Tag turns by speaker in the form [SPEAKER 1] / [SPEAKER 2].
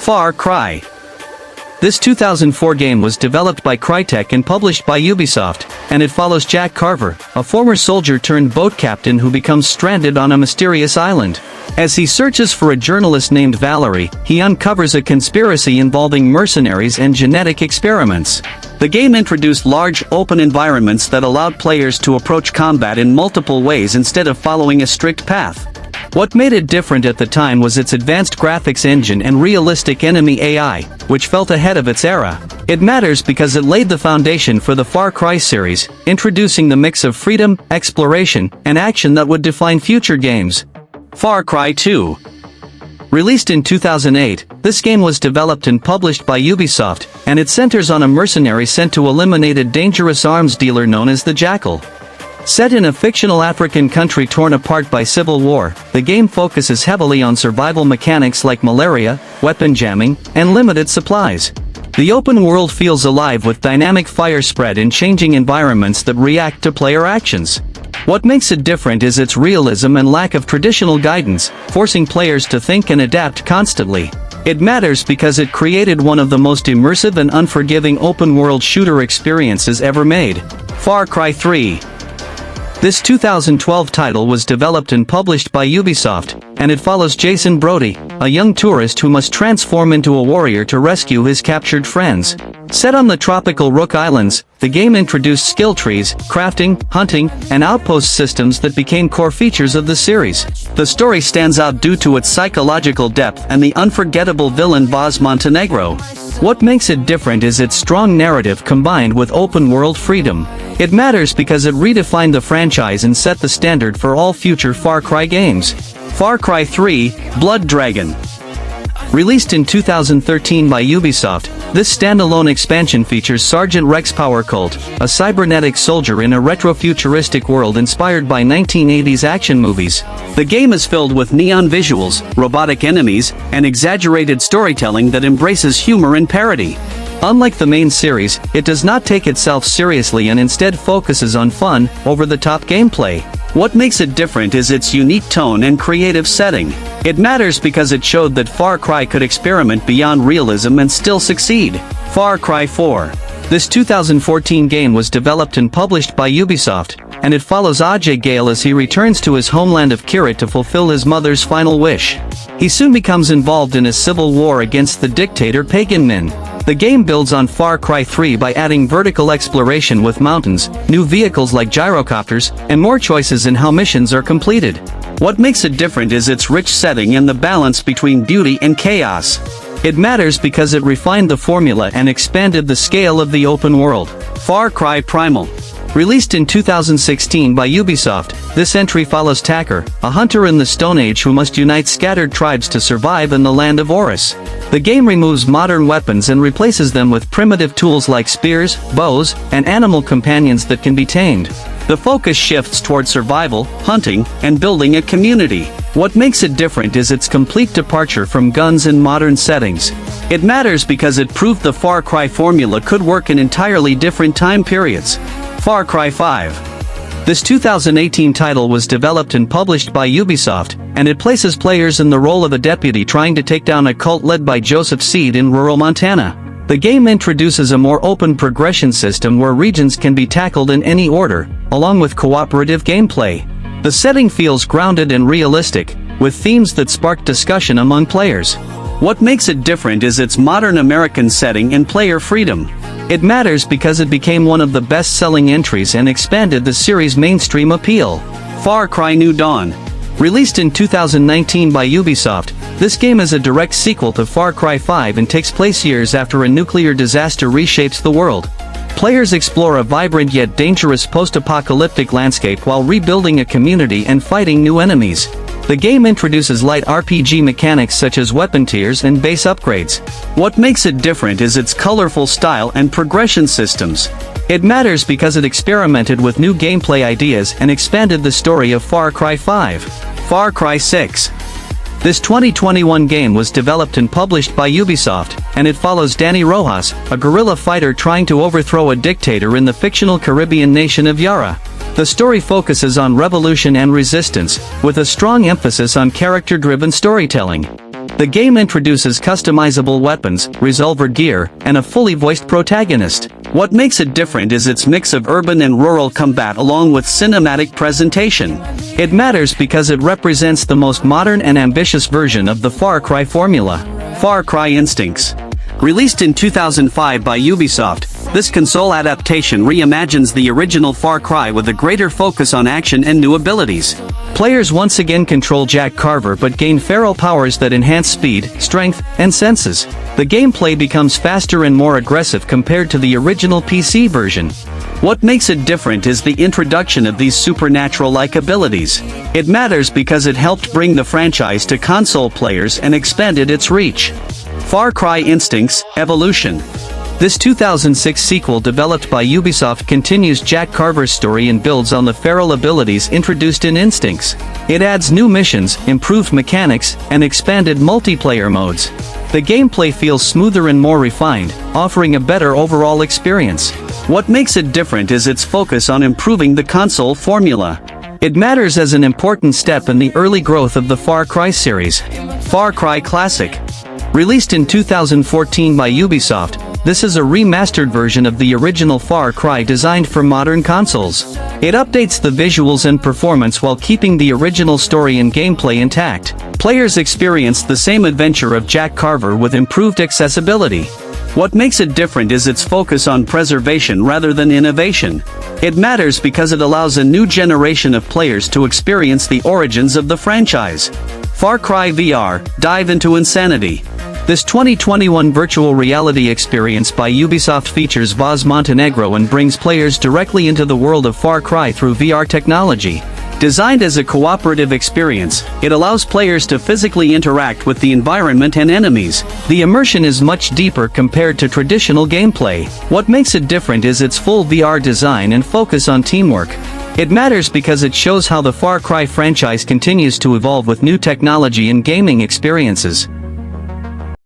[SPEAKER 1] Far Cry. This 2004 game was developed by Crytek and published by Ubisoft, and it follows Jack Carver, a former soldier-turned-boat captain who becomes stranded on a mysterious island. As he searches for a journalist named Valerie, he uncovers a conspiracy involving mercenaries and genetic experiments. The game introduced large, open environments that allowed players to approach combat in multiple ways instead of following a strict path. What made it different at the time was its advanced graphics engine and realistic enemy AI, which felt ahead of its era. It matters because it laid the foundation for the Far Cry series, introducing the mix of freedom, exploration, and action that would define future games. Far Cry 2. Released in 2008, this game was developed and published by Ubisoft, and it centers on a mercenary sent to eliminate a dangerous arms dealer known as the Jackal. Set in a fictional African country torn apart by civil war, the game focuses heavily on survival mechanics like malaria, weapon jamming, and limited supplies. The open world feels alive with dynamic fire spread and changing environments that react to player actions. What makes it different is its realism and lack of traditional guidance, forcing players to think and adapt constantly. It matters because it created one of the most immersive and unforgiving open-world shooter experiences ever made. Far Cry 3. This 2012 title was developed and published by Ubisoft, and it follows Jason Brody, a young tourist who must transform into a warrior to rescue his captured friends. Set on the tropical Rook Islands, the game introduced skill trees, crafting, hunting, and outpost systems that became core features of the series. The story stands out due to its psychological depth and the unforgettable villain Vaz Montenegro. What makes it different is its strong narrative combined with open-world freedom. It matters because it redefined the franchise and set the standard for all future Far Cry games. Far Cry 3, Blood Dragon. Released in 2013 by Ubisoft, this standalone expansion features Sergeant Rex Power Cult, a cybernetic soldier in a retro-futuristic world inspired by 1980s action movies. The game is filled with neon visuals, robotic enemies, and exaggerated storytelling that embraces humor and parody. Unlike the main series, it does not take itself seriously and instead focuses on fun, over-the-top gameplay. What makes it different is its unique tone and creative setting. It matters because it showed that Far Cry could experiment beyond realism and still succeed. Far Cry 4. This 2014 game was developed and published by Ubisoft, and it follows Ajay Gale as he returns to his homeland of Kirit to fulfill his mother's final wish. He soon becomes involved in a civil war against the dictator Pagan Min. The game builds on Far Cry 3 by adding vertical exploration with mountains, new vehicles like gyrocopters, and more choices in how missions are completed. What makes it different is its rich setting and the balance between beauty and chaos. It matters because it refined the formula and expanded the scale of the open world. Far Cry Primal. Released in 2016 by Ubisoft, this entry follows Tacker, a hunter in the Stone Age who must unite scattered tribes to survive in the land of Horus. The game removes modern weapons and replaces them with primitive tools like spears, bows, and animal companions that can be tamed. The focus shifts toward survival, hunting, and building a community. What makes it different is its complete departure from guns in modern settings. It matters because it proved the Far Cry formula could work in entirely different time periods. Far Cry 5. This 2018 title was developed and published by Ubisoft, and it places players in the role of a deputy trying to take down a cult led by Joseph Seed in rural Montana. The game introduces a more open progression system where regions can be tackled in any order, along with cooperative gameplay. The setting feels grounded and realistic, with themes that spark discussion among players. What makes it different is its modern American setting and player freedom. It matters because it became one of the best-selling entries and expanded the series' mainstream appeal. Far Cry New Dawn. Released in 2019 by Ubisoft, this game is a direct sequel to Far Cry 5 and takes place years after a nuclear disaster reshapes the world. Players explore a vibrant yet dangerous post-apocalyptic landscape while rebuilding a community and fighting new enemies. The game introduces light RPG mechanics such as weapon tiers and base upgrades. What makes it different is its colorful style and progression systems. It matters because it experimented with new gameplay ideas and expanded the story of Far Cry 5. Far Cry 6. This 2021 game was developed and published by Ubisoft, and it follows Danny Rojas, a guerrilla fighter trying to overthrow a dictator in the fictional Caribbean nation of Yara. The story focuses on revolution and resistance, with a strong emphasis on character-driven storytelling. The game introduces customizable weapons, revolver gear, and a fully voiced protagonist. What makes it different is its mix of urban and rural combat along with cinematic presentation. It matters because it represents the most modern and ambitious version of the Far Cry formula. Far Cry Instincts. Released in 2005 by Ubisoft, this console adaptation reimagines the original Far Cry with a greater focus on action and new abilities. Players once again control Jack Carver but gain feral powers that enhance speed, strength, and senses. The gameplay becomes faster and more aggressive compared to the original PC version. What makes it different is the introduction of these supernatural-like abilities. It matters because it helped bring the franchise to console players and expanded its reach. Far Cry Instincts, Evolution. This 2006 sequel developed by Ubisoft continues Jack Carver's story and builds on the feral abilities introduced in Instincts. It adds new missions, improved mechanics, and expanded multiplayer modes. The gameplay feels smoother and more refined, offering a better overall experience. What makes it different is its focus on improving the console formula. It matters as an important step in the early growth of the Far Cry series. Far Cry Classic. Released in 2014 by Ubisoft, this is a remastered version of the original Far Cry designed for modern consoles. It updates the visuals and performance while keeping the original story and gameplay intact. Players experience the same adventure of Jack Carver with improved accessibility. What makes it different is its focus on preservation rather than innovation. It matters because it allows a new generation of players to experience the origins of the franchise. Far Cry VR, Dive into Insanity. This 2021 virtual reality experience by Ubisoft features Voz Montenegro and brings players directly into the world of Far Cry through VR technology. Designed as a cooperative experience, it allows players to physically interact with the environment and enemies. The immersion is much deeper compared to traditional gameplay. What makes it different is its full VR design and focus on teamwork. It matters because it shows how the Far Cry franchise continues to evolve with new technology and gaming experiences.